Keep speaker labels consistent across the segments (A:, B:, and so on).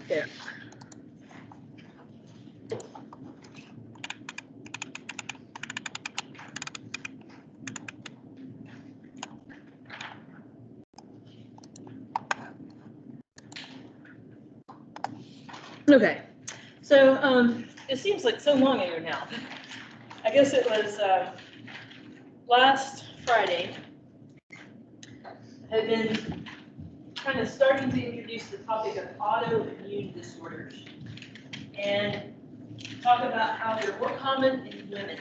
A: there. Okay, so it seems like so long ago now. I guess it was last Friday. I had been kind of starting to introduce the topic of autoimmune disorders and talk about how they're more common in women.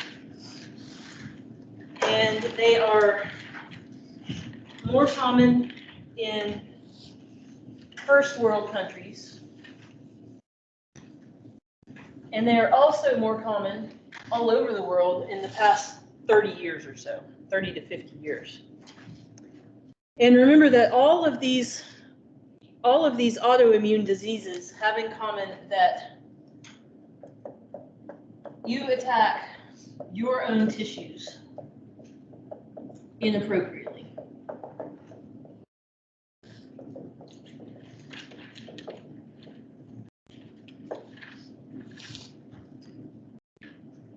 A: And they are more common in first world countries. And they are also more common all over the world in the past 30 years or so, 30 to 50 years. And remember that all of these autoimmune diseases have in common that you attack your own tissues inappropriately.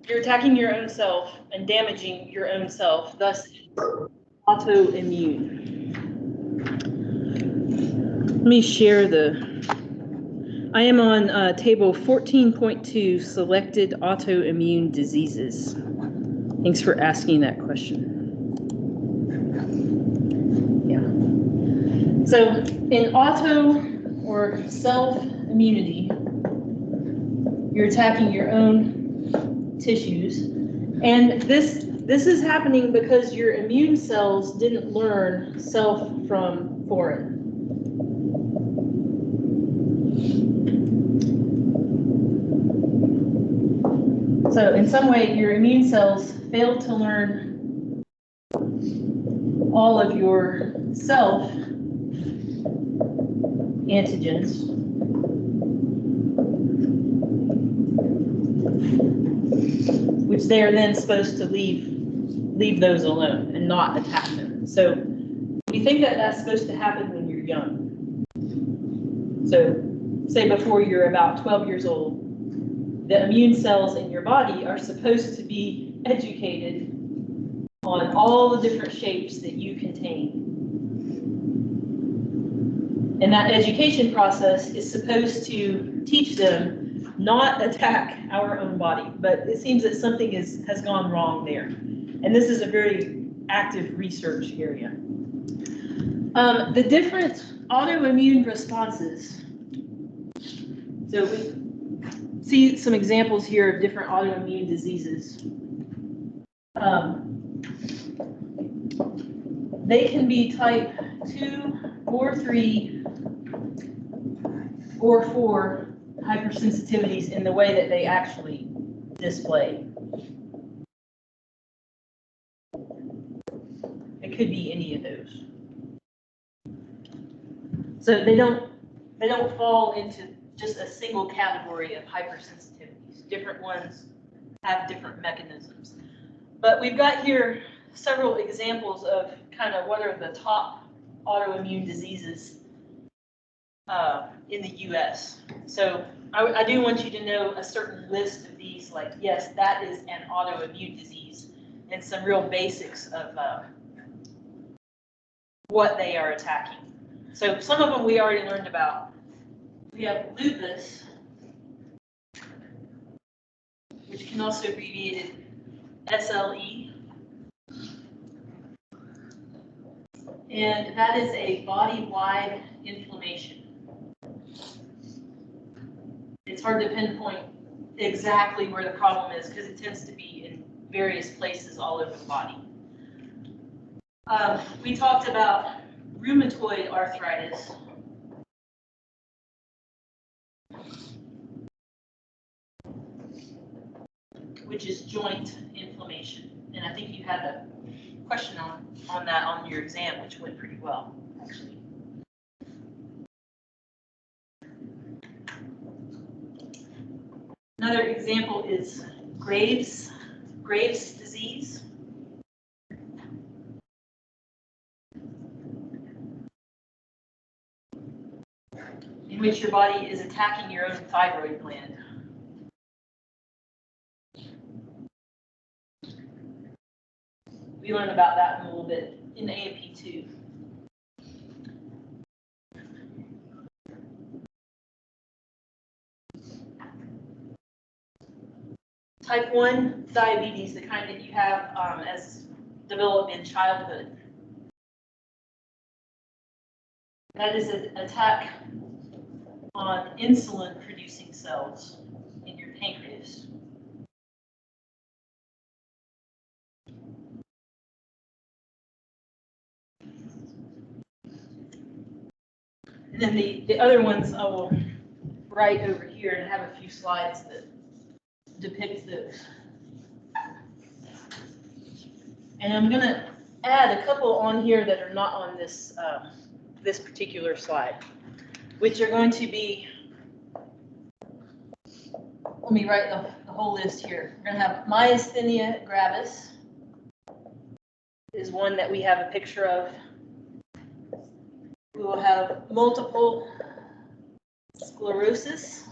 A: You're attacking your own self and damaging your own self, thus autoimmune. Let me share I am on table 14.2, selected autoimmune diseases. Thanks for asking that question. Yeah. So in auto or self-immunity, you're attacking your own tissues, and this is happening because your immune cells didn't learn self from foreign. So in some way, your immune cells failed to learn all of your self antigens, which they are then supposed to leave those alone and not attack them. So we think that that's supposed to happen when you're young. So say before you're about 12 years old, the immune cells in your body are supposed to be educated on all the different shapes that you contain. And that education process is supposed to teach them not attack our own body, but it seems that something has gone wrong there. And this is a very active research area. The different autoimmune responses. So we see some examples here of different autoimmune diseases. They can be type 2 or 3 or 4 hypersensitivities in the way that they actually display. It could be any of those. So they don't fall into just a single category of hypersensitivities. Different ones have different mechanisms. But we've got here several examples of kind of what are the top autoimmune diseases in the US. So I do want you to know a certain list of these, like, yes, that is an autoimmune disease, and some real basics of what they are attacking. So some of them we already learned about. We have lupus, which can also be abbreviated SLE. And that is a body-wide inflammation. It's hard to pinpoint exactly where the problem is because it tends to be in various places all over the body. We talked about rheumatoid arthritis. Which is joint inflammation. And I think you had a question on that on your exam, which went pretty well, actually. Another example is Graves' disease. And in which your body is attacking your own thyroid gland. We learned about that in a little bit in AMP 2. Type 1 diabetes, the kind that you have as developed in childhood. That is an attack on insulin-producing cells in your pancreas. And then the other ones I will write over here and have a few slides that depict those. And I'm going to add a couple on here that are not on this this particular slide, which are going to be, let me write the whole list here. We're going to have myasthenia gravis is one that we have a picture of. We will have multiple sclerosis.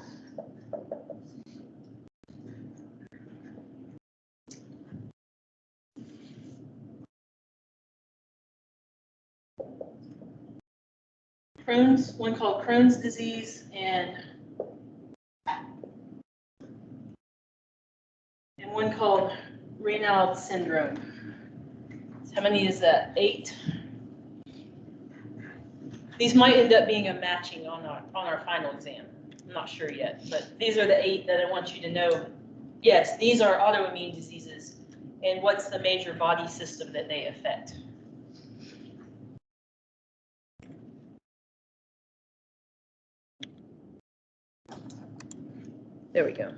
A: Crohn's, one called Crohn's disease, and one called Raynaud syndrome. So how many is that? 8. These might end up being a matching on our final exam. I'm not sure yet, but these are the 8 that I want you to know. Yes, these are autoimmune diseases, and what's the major body system that they affect? There we go.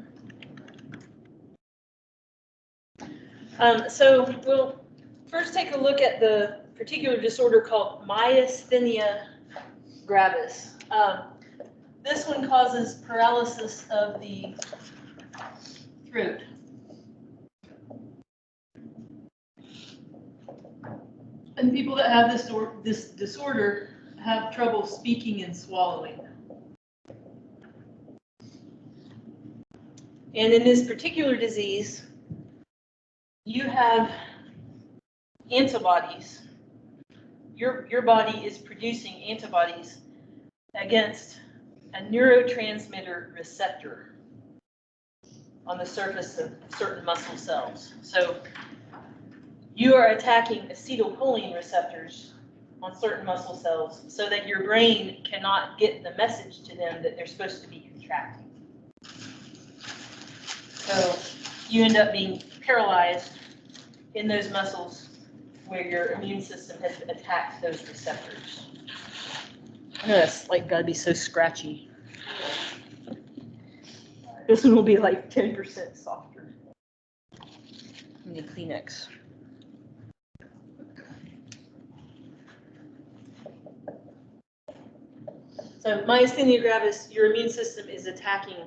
A: So we'll first take a look at the particular disorder called myasthenia gravis. This one causes paralysis of the throat. And people that have this disorder have trouble speaking and swallowing. And in this particular disease, you have antibodies. Your body is producing antibodies against a neurotransmitter receptor on the surface of certain muscle cells. So you are attacking acetylcholine receptors on certain muscle cells so that your brain cannot get the message to them that they're supposed to be contracting. So you end up being paralyzed in those muscles where your immune system has attacked those receptors. This like gotta be so scratchy. This one will be like 10% softer. I need Kleenex. So myasthenia gravis, your immune system is attacking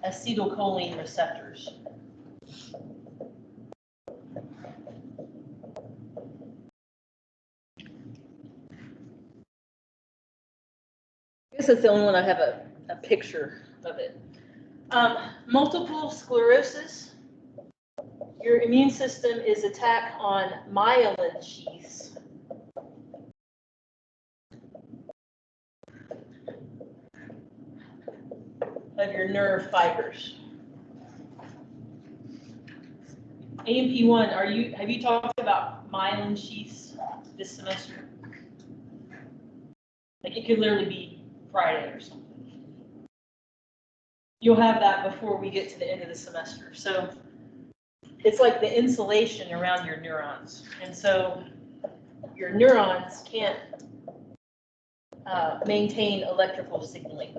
A: acetylcholine receptors. I guess that's the only one I have a picture of it. Multiple sclerosis, your immune system is attacked on myelin sheaths. Of your nerve fibers. AMP1, have you talked about myelin sheaths this semester? Like it could literally be Friday or something. You'll have that before we get to the end of the semester. So it's like the insulation around your neurons. And so your neurons can't maintain electrical signaling.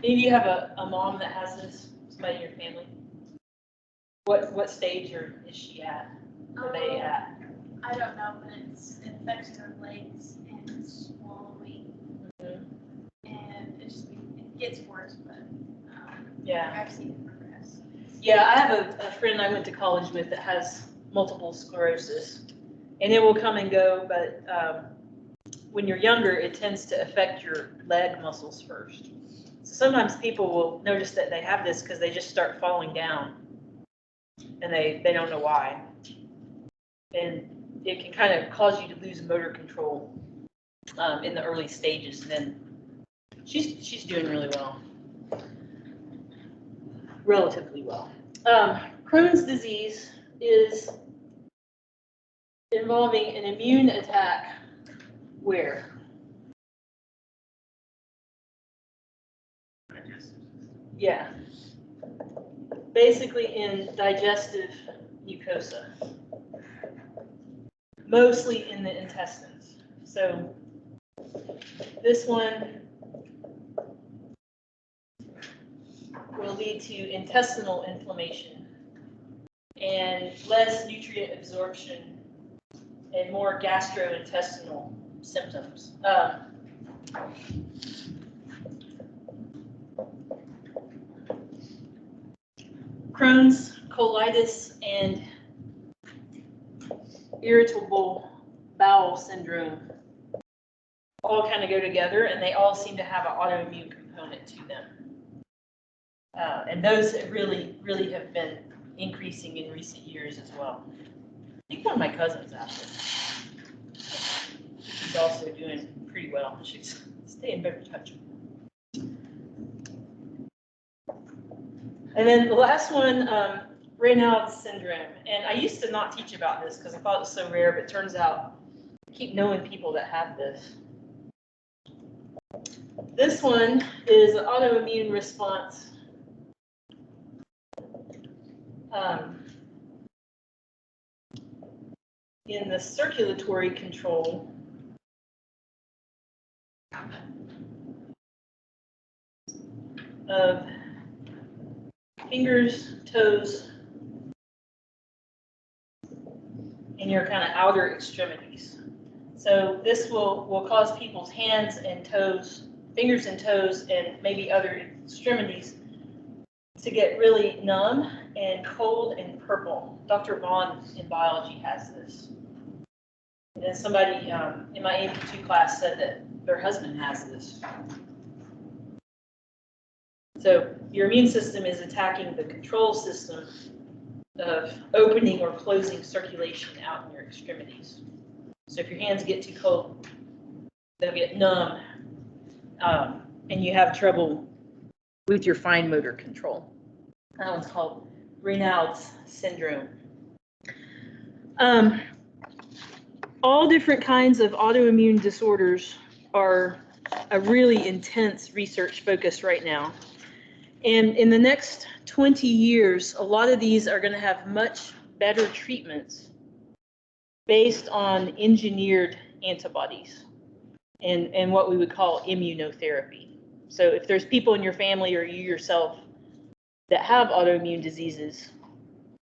A: Any of you have a mom that has this, somebody in your family? What stage is she at? Are they at?
B: I don't know, but it affects her legs and swallowing, and it gets worse. But
A: yeah,
B: I've seen it progress.
A: Yeah, I have a friend I went to college with that has multiple sclerosis, and it will come and go, but when you're younger, it tends to affect your leg muscles first. So sometimes people will notice that they have this because they just start falling down, and they don't know why. And it can kind of cause you to lose motor control in the early stages. And then she's doing really well, relatively well. Crohn's disease is involving an immune attack where? Yeah. Basically in digestive mucosa. Mostly in the intestines. So this one will lead to intestinal inflammation and less nutrient absorption and more gastrointestinal symptoms. Crohn's, colitis, and irritable bowel syndrome all kind of go together, and they all seem to have an autoimmune component to them. And those really have been increasing in recent years as well. I think one of my cousins asked this. She's also doing pretty well. She's staying in better touch. And then the last one, Raynaud's syndrome. And I used to not teach about this because I thought it was so rare, but it turns out I keep knowing people that have this. This one is an autoimmune response in the circulatory control of fingers, toes, and your kind of outer extremities. So this will cause people's hands and toes, fingers and toes, and maybe other extremities to get really numb and cold and purple. Dr. Vaughn in biology has this. And then somebody in my AP2 class said that their husband has this. So your immune system is attacking the control system of opening or closing circulation out in your extremities. So if your hands get too cold, they'll get numb, and you have trouble with your fine motor control. That one's called Raynaud's syndrome. All different kinds of autoimmune disorders are a really intense research focus right now. And in the next 20 years, a lot of these are going to have much better treatments based on engineered antibodies and what we would call immunotherapy. So if there's people in your family or you yourself that have autoimmune diseases,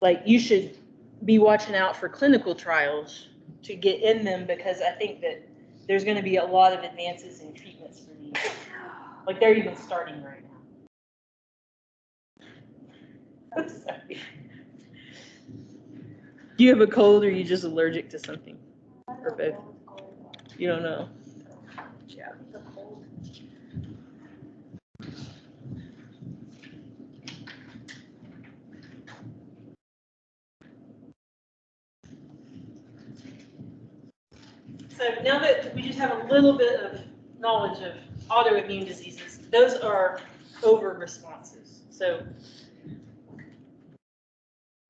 A: like you should be watching out for clinical trials to get in them, because I think that there's going to be a lot of advances in treatments for these. Like they're even starting right now. I'm sorry. Do you have a cold or are you just allergic to something? Or both? You don't know? Yeah. So now that we just have a little bit of knowledge of autoimmune diseases, those are over responses. So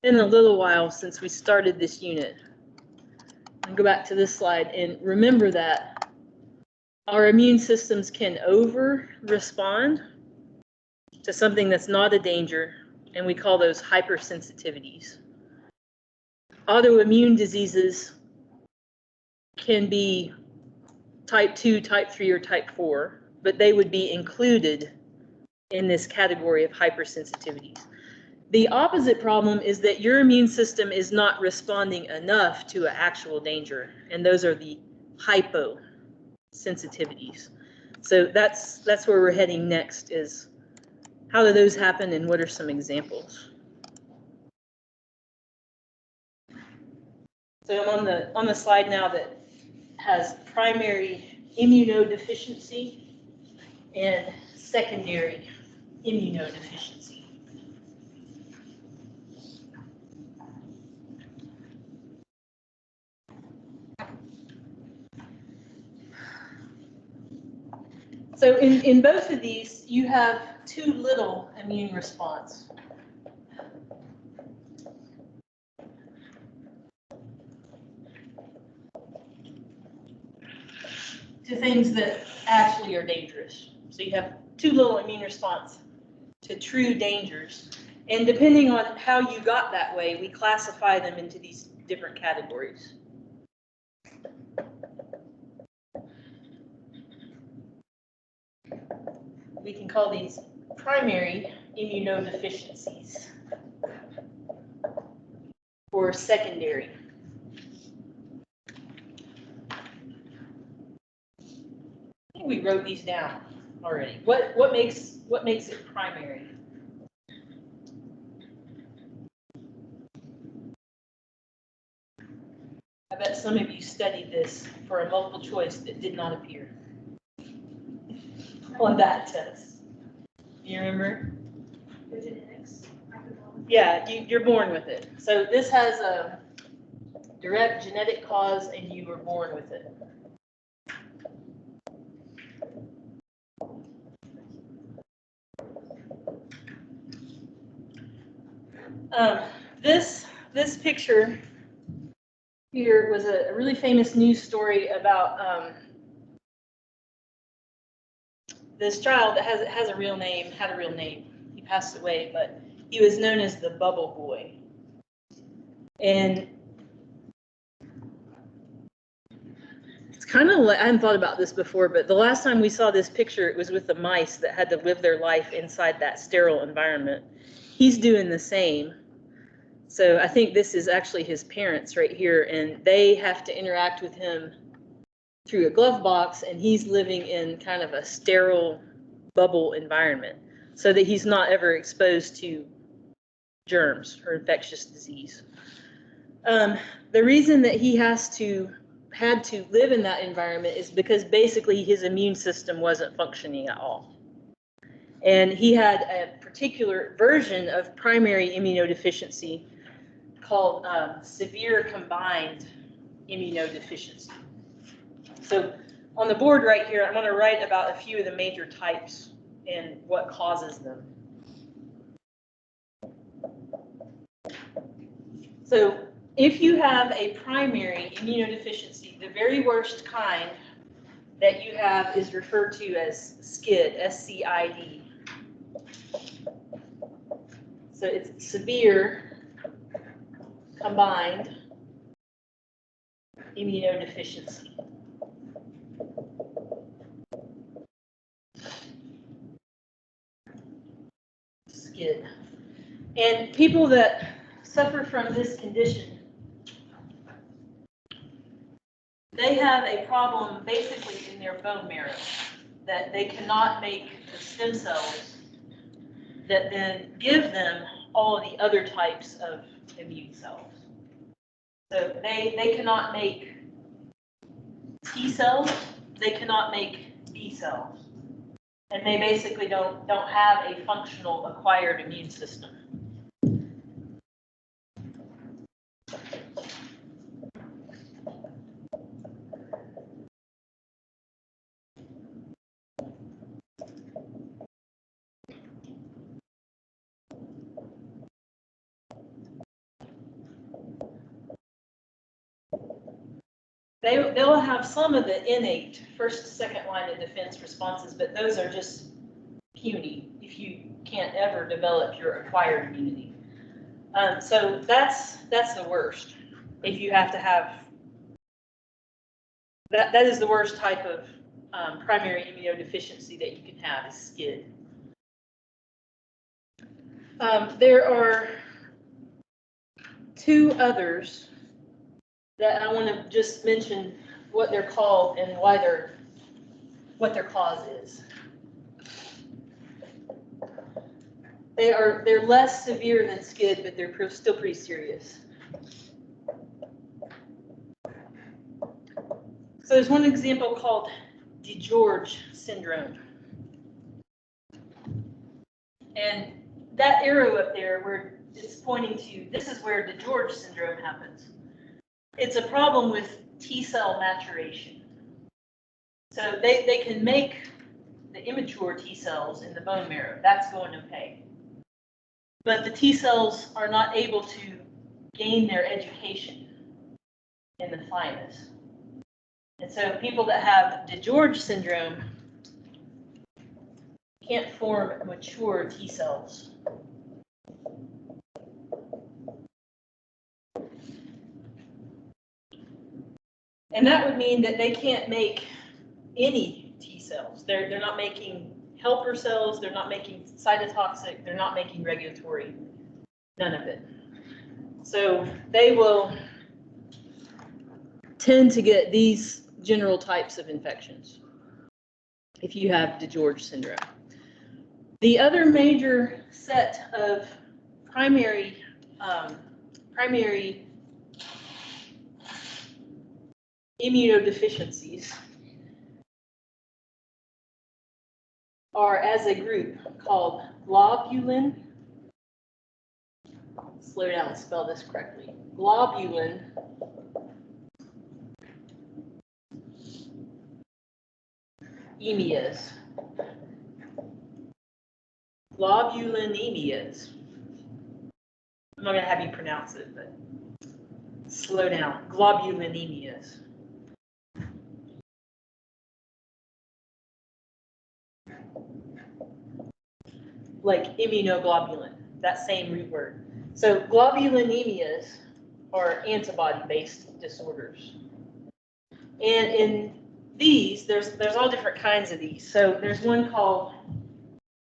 A: in a little while since we started this unit, I'll go back to this slide and remember that our immune systems can over respond to something that's not a danger, and we call those hypersensitivities. Autoimmune diseases can be type 2, type 3, or type 4, but they would be included in this category of hypersensitivities. The opposite problem is that your immune system is not responding enough to an actual danger, and those are the hyposensitivities. So that's where we're heading next, is how do those happen and what are some examples? So I'm on the slide now that has primary immunodeficiency and secondary immunodeficiency. So in both of these, you have too little immune response. To things that actually are dangerous. So you have too little immune response to true dangers. And depending on how you got that way, we classify them into these different categories. We can call these primary immunodeficiencies or secondary. I think we wrote these down already. What makes it primary? I bet some of you studied this for a multiple choice that did not appear on that test. You remember?
B: The genetics.
A: Yeah, you're born with it. So this has a direct genetic cause and you were born with it. This picture here was a really famous news story about this child that has a real name, had a real name. He passed away, but he was known as the Bubble Boy. And it's kind of like, I hadn't thought about this before, but the last time we saw this picture, it was with the mice that had to live their life inside that sterile environment. He's doing the same. So I think this is actually his parents right here, and they have to interact with him through a glove box, and he's living in kind of a sterile bubble environment so that he's not ever exposed to germs or infectious disease. The reason that he had to live in that environment is because basically his immune system wasn't functioning at all. And he had a particular version of primary immunodeficiency called severe combined immunodeficiency. So on the board right here, I'm going to write about a few of the major types and what causes them. So if you have a primary immunodeficiency, the very worst kind that you have is referred to as SCID, S-C-I-D. So it's severe combined immunodeficiency. SCID. And people that suffer from this condition, they have a problem basically in their bone marrow, that they cannot make the stem cells that then give them all of the other types of immune cells. So they cannot make T cells, they cannot make B cells, and they basically don't have a functional acquired immune system. They'll have some of the innate first, second line of defense responses, but those are just puny if you can't ever develop your acquired immunity. So that's the worst. If you have to have that is the worst type of primary immunodeficiency that you can have is SCID. There are two others that I want to just mention what they're called and what their cause is. They're less severe than SCID, but they're still pretty serious. So there's one example called DeGeorge syndrome. And that arrow up there where it's pointing to, this is where DeGeorge syndrome happens. It's a problem with T cell maturation. So they can make the immature T cells in the bone marrow. That's going okay. But the T cells are not able to gain their education in the thymus. And so people that have DeGeorge syndrome can't form mature T cells. And that would mean that they can't make any T cells. They're not making helper cells, they're not making cytotoxic, they're not making regulatory, none of it. So they will tend to get these general types of infections if you have DeGeorge syndrome. The other major set of primary immunodeficiencies are as a group called globulin. Slow down and spell this correctly. Globulin emias. Globulinemias. I'm not going to have you pronounce it, but slow down. Globulinemias. Like immunoglobulin, that same root word. So globulinemias are antibody-based disorders. And in these, there's all different kinds of these. So there's one called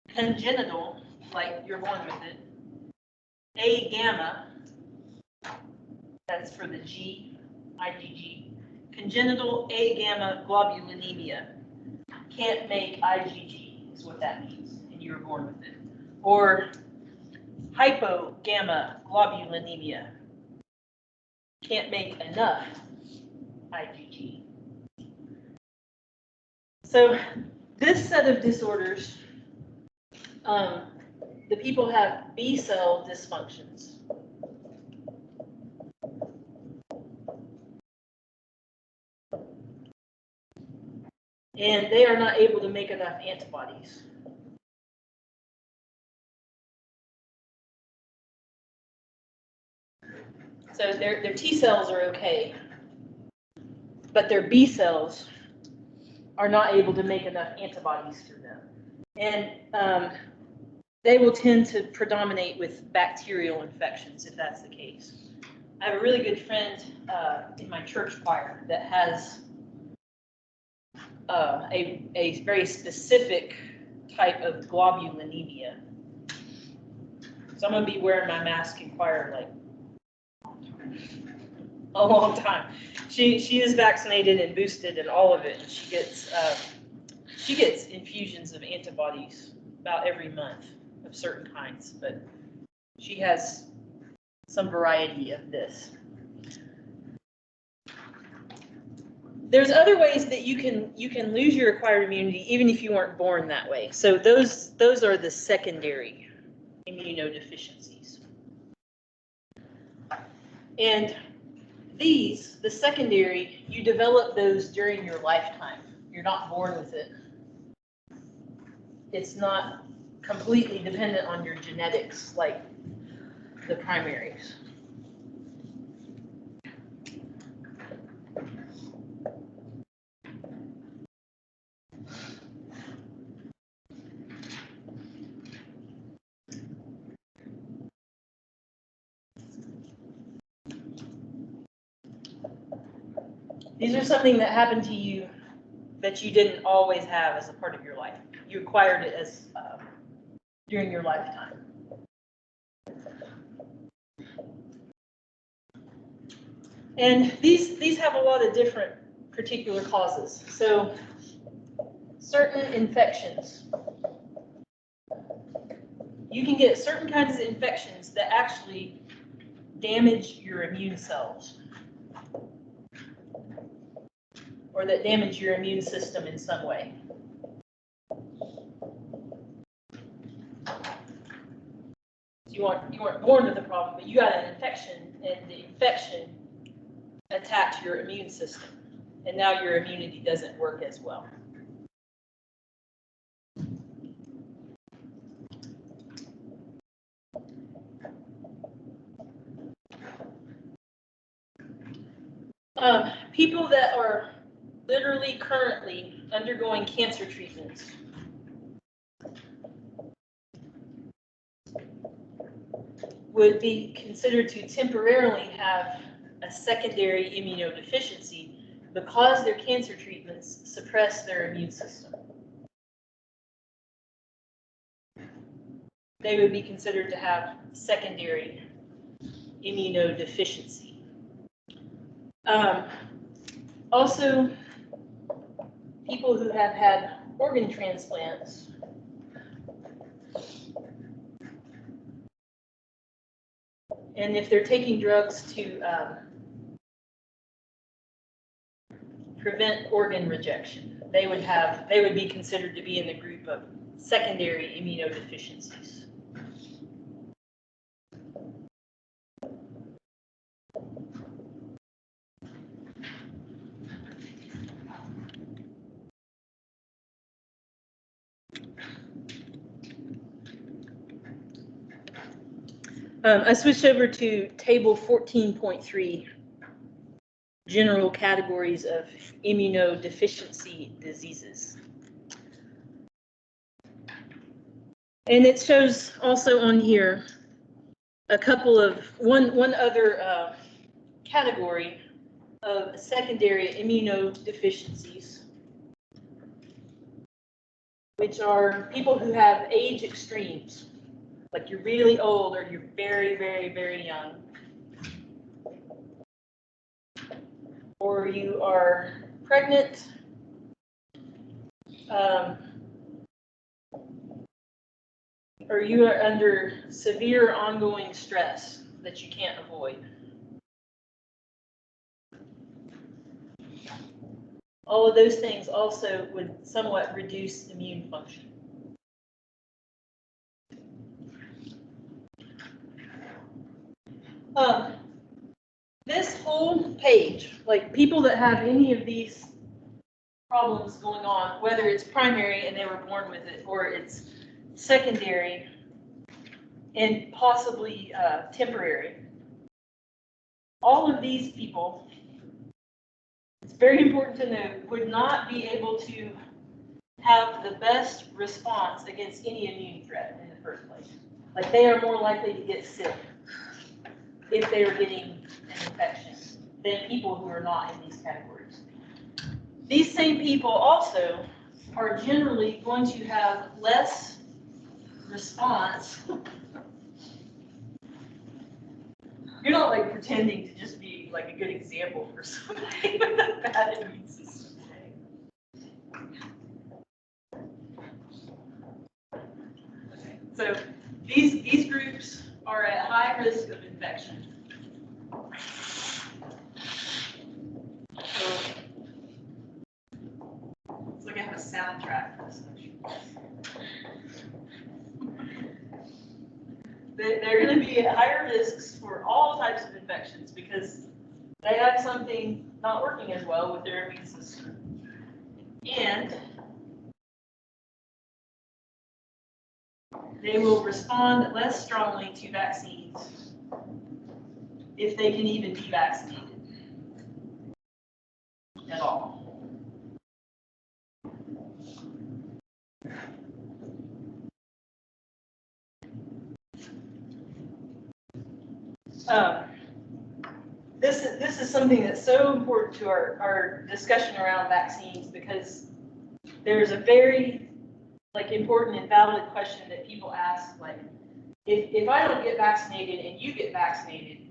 A: congenital, like you're born with it. A gamma, that's for the G, IgG. Congenital A gamma globulinemia. Can't make IgG is what that means, and you were born with it. Or hypogamma globulinemia. Can't make enough IgG. So this set of disorders, the people have B cell dysfunctions. And they are not able to make enough antibodies. So their T cells are okay, but their B cells are not able to make enough antibodies through them. And they will tend to predominate with bacterial infections if that's the case. I have a really good friend in my church choir that has a very specific type of globulinemia. So I'm going to be wearing my mask in choir like a long time. She is vaccinated and boosted and all of it, and she gets infusions of antibodies about every month of certain kinds, but she has some variety of this. There's other ways that you can lose your acquired immunity even if you weren't born that way. So those are the secondary immunodeficiencies. And these, the secondary, you develop those during your lifetime. You're not born with it. It's not completely dependent on your genetics like the primaries. These are something that happened to you that you didn't always have as a part of your life. You acquired it as during your lifetime. And these have a lot of different particular causes. So certain infections. You can get certain kinds of infections that actually damage your immune cells. or that damage your immune system in some way. You weren't born with the problem, but you got an infection, and the infection attacked your immune system, and now your immunity doesn't work as well. People that are literally currently undergoing cancer treatments would be considered to temporarily have a secondary immunodeficiency because their cancer treatments suppress their immune system. They would be considered to have secondary immunodeficiency. Also, people who have had organ transplants and if they're taking drugs to prevent organ rejection, they would be considered to be in the group of secondary immunodeficiencies. I switched over to table 14.3, general categories of immunodeficiency diseases. And it shows also on here a couple of, one other category of secondary immunodeficiencies, which are people who have age extremes. Like you're really old or you're very, very, very young. Or you are pregnant. Or you are under severe ongoing stress that you can't avoid. All of those things also would somewhat reduce immune function. This whole page, like people that have any of these problems going on, whether it's primary and they were born with it, or it's secondary and possibly temporary, all of these people, it's very important to note, would not be able to have the best response against any immune threat in the first place. Like they are more likely to get sick if they are getting an infection than people who are not in these categories. These same people also are generally going to have less response. You're not like pretending to just be like a good example for somebody with a bad immune system. Okay. So these groups are at high risk of infection. So it's like I have a soundtrack for this session. They're going to be at higher risks for all types of infections because they have something not working as well with their immune system. And they will respond less strongly to vaccines if they can even be vaccinated at all. This is something that's so important to our discussion around vaccines because there's a very important and valid question that people ask, like, if I don't get vaccinated and you get vaccinated,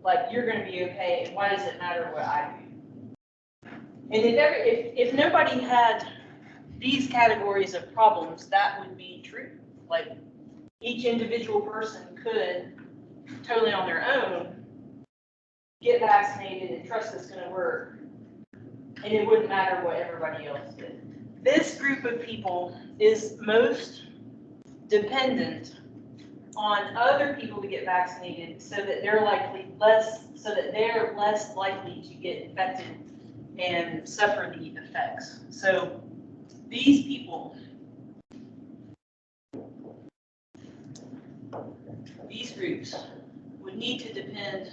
A: like you're going to be okay, and why does it matter what I do? And if nobody had these categories of problems, that would be true. Like each individual person could totally on their own get vaccinated and trust it's going to work. and it wouldn't matter what everybody else did. This group of people is most dependent on other people to get vaccinated so that they're less likely to get infected and suffer the effects. So these people, these groups would need to depend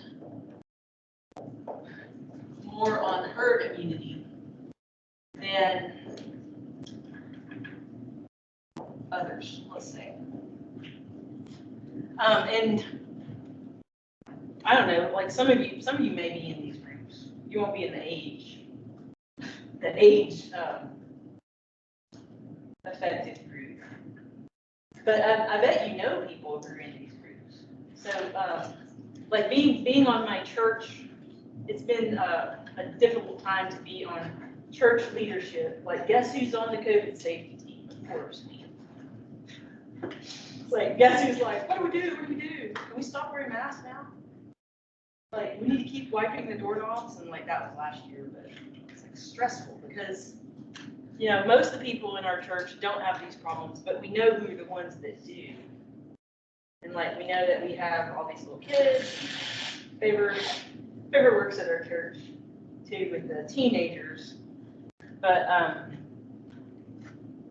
A: more on herd immunity than others, let's say. And I don't know, like some of you may be in these groups. You won't be in the age affected group. But I bet you know people who are in these groups. So like being on my church, it's been a difficult time to be on church leadership. Like, guess who's on the COVID safety team? Of course, me. It's like, guess who's like, what do we do? What do we do? Can we stop wearing masks now? Like, we need to keep wiping the doorknobs, and like that was last year, but it's like stressful because, you know, most of the people in our church don't have these problems, but we know who are the ones that do. And like, we know that we have all these little kids. Favor works at our church too with the teenagers. But I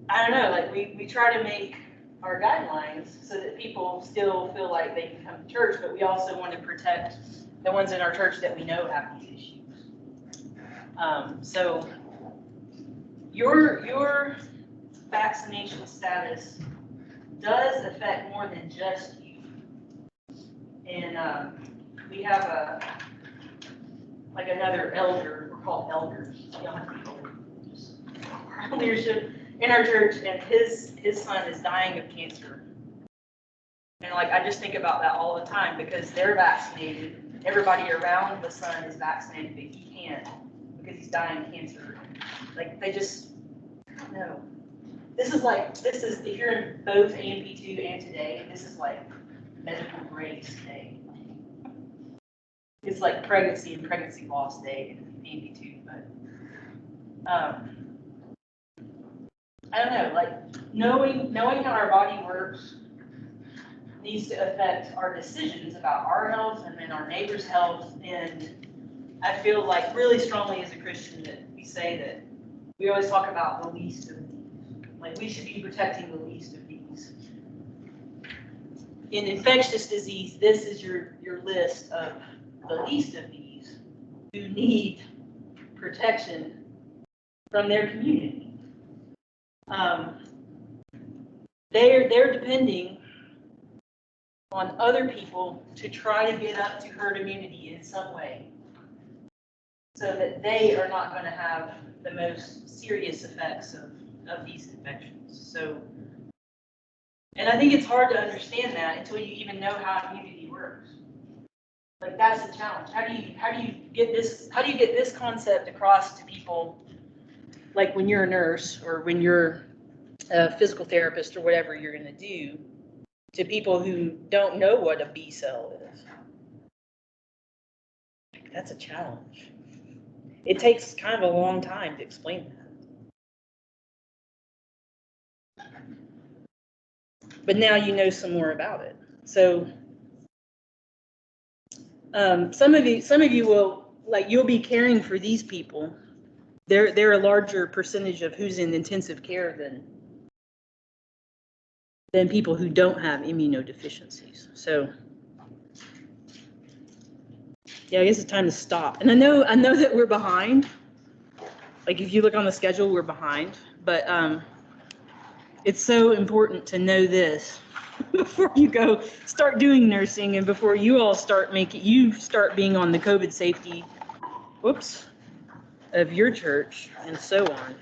A: don't know, like we try to make our guidelines so that people still feel like they can come to church, but we also want to protect the ones in our church that we know have these issues. So your vaccination status does affect more than just you. And we have another elder, we're called elders, young people, just our leadership in our church, and his son is dying of cancer. And like, I just think about that all the time because they're vaccinated. Everybody around the son is vaccinated, but he can't because he's dying of cancer. Like, they just, I don't know. This is, if you're in both AMP2 and today, this is like medical grace day. It's like pregnancy and pregnancy loss day in AMP2, but I don't know, like knowing how our body works needs to affect our decisions about our health and then our neighbor's health. And I feel like really strongly as a Christian that we say that we always talk about the least of these. Like, we should be protecting the least of these. In infectious disease, this is your list of the least of these who need protection from their community. They're depending on other people to try to get up to herd immunity in some way so that they are not going to have the most serious effects of these infections. So, and I think it's hard to understand that until you even know how immunity works. Like, that's the challenge. How do you get this concept across to people, like when you're a nurse or when you're a physical therapist or whatever you're going to do, to people who don't know what a B cell is? That's a challenge. It takes kind of a long time to explain that. But now you know some more about it. So some of you will, like, you'll be caring for these people. They're a larger percentage of who's in intensive care than people who don't have immunodeficiencies. So yeah, I guess it's time to stop. And I know that we're behind. Like, if you look on the schedule, we're behind. But it's so important to know this before you go start doing nursing and before you all start being on the COVID safety, of your church and so on.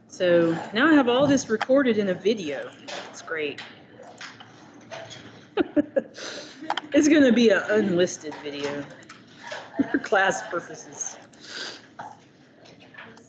A: So now I have all this recorded in a video. It's great. It's going to be an unlisted video for class purposes.